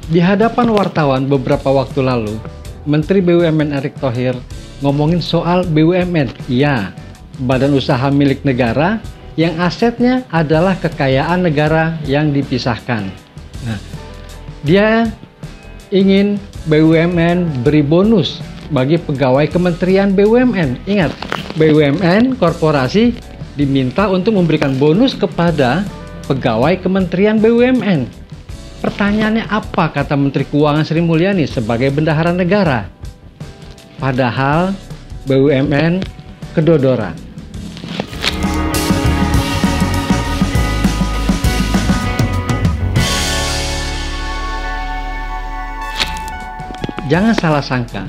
Di hadapan wartawan beberapa waktu lalu, Menteri BUMN Erick Thohir ngomongin soal BUMN. Iya, badan usaha milik negara yang asetnya adalah kekayaan negara yang dipisahkan. Nah, dia ingin BUMN beri bonus bagi pegawai Kementerian BUMN. Ingat, BUMN korporasi diminta untuk memberikan bonus kepada pegawai Kementerian BUMN. Pertanyaannya apa kata Menteri Keuangan Sri Mulyani sebagai bendahara negara? Padahal BUMN kedodoran. Jangan salah sangka,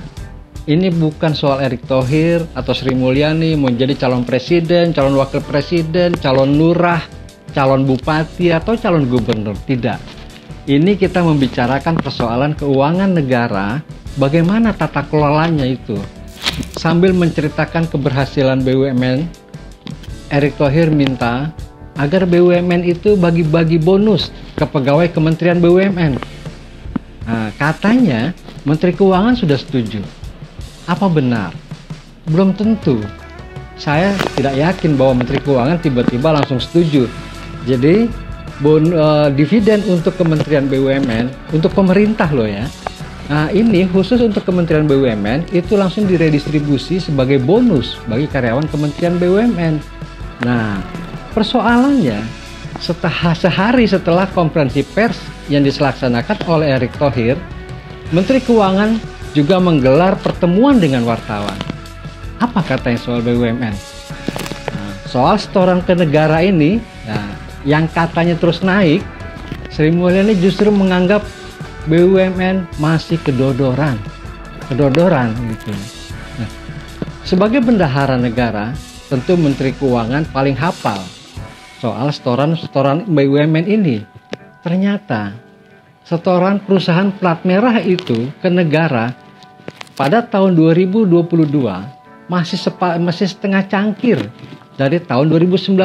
ini bukan soal Erick Thohir atau Sri Mulyani menjadi calon presiden, calon wakil presiden, calon lurah, calon bupati, atau calon gubernur. Tidak. Ini kita membicarakan persoalan keuangan negara, bagaimana tata kelolanya itu. Sambil menceritakan keberhasilan BUMN, Erick Thohir minta agar BUMN itu bagi-bagi bonus ke pegawai Kementerian BUMN. Nah, katanya Menteri Keuangan sudah setuju. Apa benar? Belum tentu. Saya tidak yakin bahwa Menteri Keuangan tiba-tiba langsung setuju. Jadi dividen untuk Kementerian BUMN, untuk pemerintah loh ya. Nah, ini khusus untuk Kementerian BUMN itu langsung diredistribusi sebagai bonus bagi karyawan Kementerian BUMN. Nah, persoalannya sehari setelah konferensi pers yang dilaksanakan oleh Erick Thohir, Menteri Keuangan juga menggelar pertemuan dengan wartawan. Apa katanya soal BUMN? Nah, soal setoran ke negara ini, yang katanya terus naik, Sri Mulyani justru menganggap BUMN masih kedodoran gitu. Nah, sebagai bendahara negara, tentu Menteri Keuangan paling hafal soal setoran BUMN ini. Ternyata setoran perusahaan plat merah itu ke negara pada tahun 2022 masih setengah cangkir dari tahun 2019,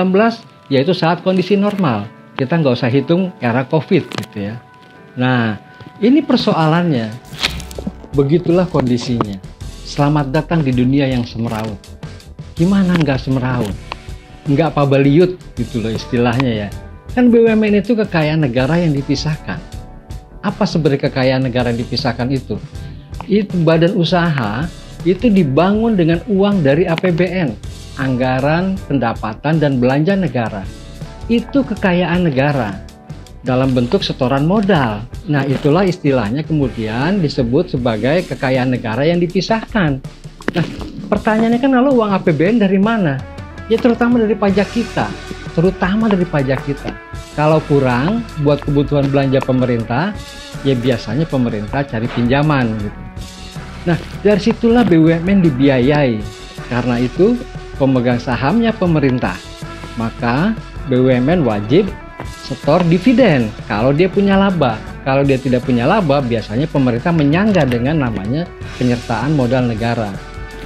yaitu saat kondisi normal. Kita nggak usah hitung era COVID gitu ya. Nah, ini persoalannya. Begitulah kondisinya. Selamat datang di dunia yang semeraut. Gimana nggak semeraut? Nggak pabaliut gitu loh istilahnya ya. Kan BUMN itu kekayaan negara yang dipisahkan. Apa sebenarnya kekayaan negara yang dipisahkan itu? Itu badan usaha itu dibangun dengan uang dari APBN. Anggaran, pendapatan, dan belanja negara. Itu kekayaan negara dalam bentuk setoran modal. Nah, itulah istilahnya kemudian disebut sebagai kekayaan negara yang dipisahkan. Nah, pertanyaannya kan lalu uang APBN dari mana? Ya terutama dari pajak kita. Kalau kurang buat kebutuhan belanja pemerintah, ya biasanya pemerintah cari pinjaman gitu. Nah, dari situlah BUMN dibiayai. Karena itu pemegang sahamnya pemerintah, maka BUMN wajib setor dividen kalau dia punya laba. Kalau dia tidak punya laba, biasanya pemerintah menyangga dengan namanya penyertaan modal negara.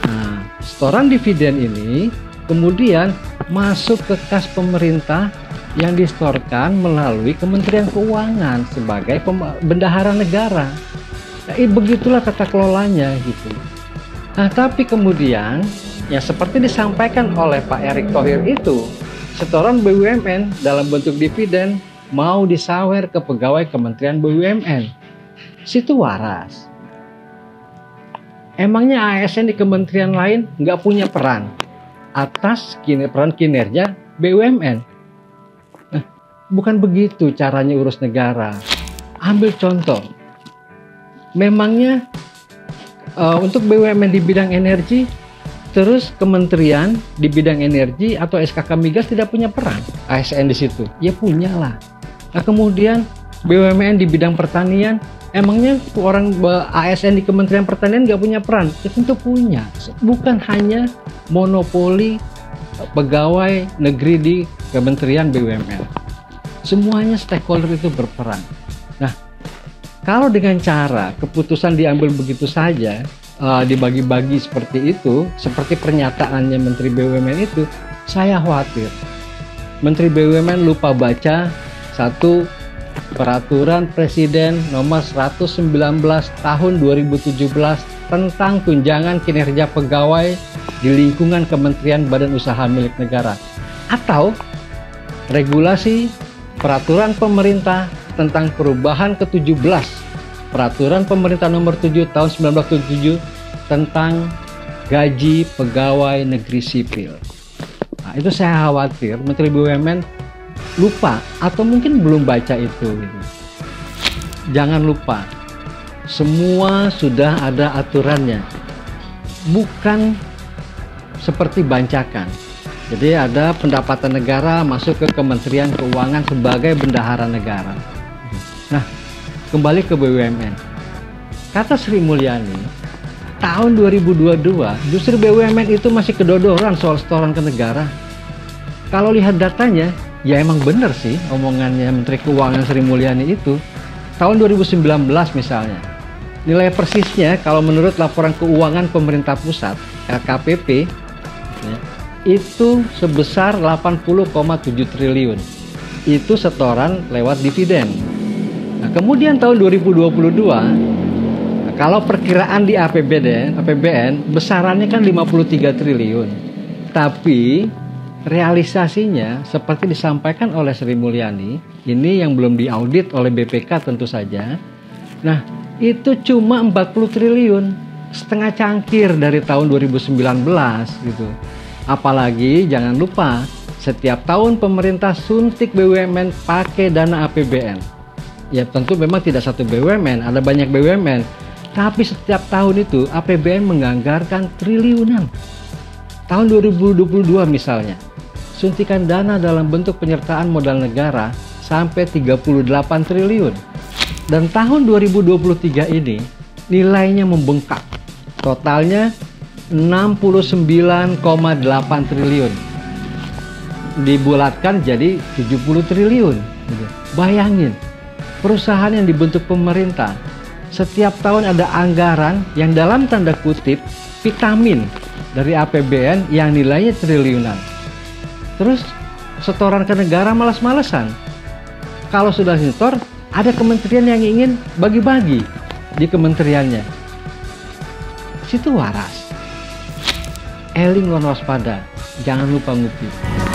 Nah, setoran dividen ini kemudian masuk ke kas pemerintah yang disetorkan melalui Kementerian Keuangan sebagai bendahara negara. Nah, begitulah tata kelolanya gitu. Nah, tapi kemudian yang seperti disampaikan oleh Pak Erick Thohir itu, setoran BUMN dalam bentuk dividen mau disawer ke pegawai Kementerian BUMN. Situ waras. Emangnya ASN di kementerian lain nggak punya peran atas peran kinerja BUMN? Nah, bukan begitu caranya urus negara. Ambil contoh. Memangnya untuk BUMN di bidang energi, terus kementerian di bidang energi atau SKK Migas tidak punya peran? ASN di situ? Ya punya lah. Nah, kemudian BUMN di bidang pertanian, emangnya orang ASN di Kementerian Pertanian nggak punya peran? Ya tentu punya. Bukan hanya monopoli pegawai negeri di Kementerian BUMN. Semuanya stakeholder itu berperan. Nah, kalau dengan cara keputusan diambil begitu saja, dibagi-bagi seperti itu, seperti pernyataannya Menteri BUMN itu, saya khawatir Menteri BUMN lupa baca satu Peraturan Presiden Nomor 119 Tahun 2017 tentang tunjangan kinerja pegawai di lingkungan Kementerian Badan Usaha Milik Negara, atau Regulasi Peraturan Pemerintah tentang perubahan ke-17 Peraturan Pemerintah Nomor 7 Tahun 1977 tentang gaji pegawai negeri sipil. Nah, itu saya khawatir Menteri BUMN lupa atau mungkin belum baca itu gitu. Jangan lupa, semua sudah ada aturannya, bukan seperti bancakan. Jadi ada pendapatan negara masuk ke Kementerian Keuangan sebagai bendahara negara. Nah, kembali ke BUMN. Kata Sri Mulyani, tahun 2022 justru BUMN itu masih kedodoran soal setoran ke negara. Kalau lihat datanya, ya emang benar sih omongannya Menteri Keuangan Sri Mulyani itu. Tahun 2019 misalnya, nilai persisnya kalau menurut laporan keuangan pemerintah pusat LKPP ya, itu sebesar 80,7 triliun. Itu setoran lewat dividen. Nah, kemudian tahun 2022, kalau perkiraan di APBN besarannya kan 53 triliun. Tapi realisasinya seperti disampaikan oleh Sri Mulyani, ini yang belum diaudit oleh BPK tentu saja. Nah, itu cuma 40 triliun, setengah cangkir dari tahun 2019 gitu. Apalagi jangan lupa, setiap tahun pemerintah suntik BUMN pakai dana APBN. Ya tentu memang tidak satu BUMN, ada banyak BUMN. Tapi setiap tahun itu APBN menganggarkan triliunan. Tahun 2022 misalnya, suntikan dana dalam bentuk penyertaan modal negara sampai 38 triliun. Dan tahun 2023 ini nilainya membengkak. Totalnya 69,8 triliun. Dibulatkan jadi 70 triliun. Bayangin, perusahaan yang dibentuk pemerintah setiap tahun ada anggaran yang dalam tanda kutip vitamin dari APBN yang nilainya triliunan. Terus setoran ke negara malas-malesan. Kalau sudah setor, ada kementerian yang ingin bagi-bagi di kementeriannya. Situ waras. Eling lan waspada, jangan lupa ngopi.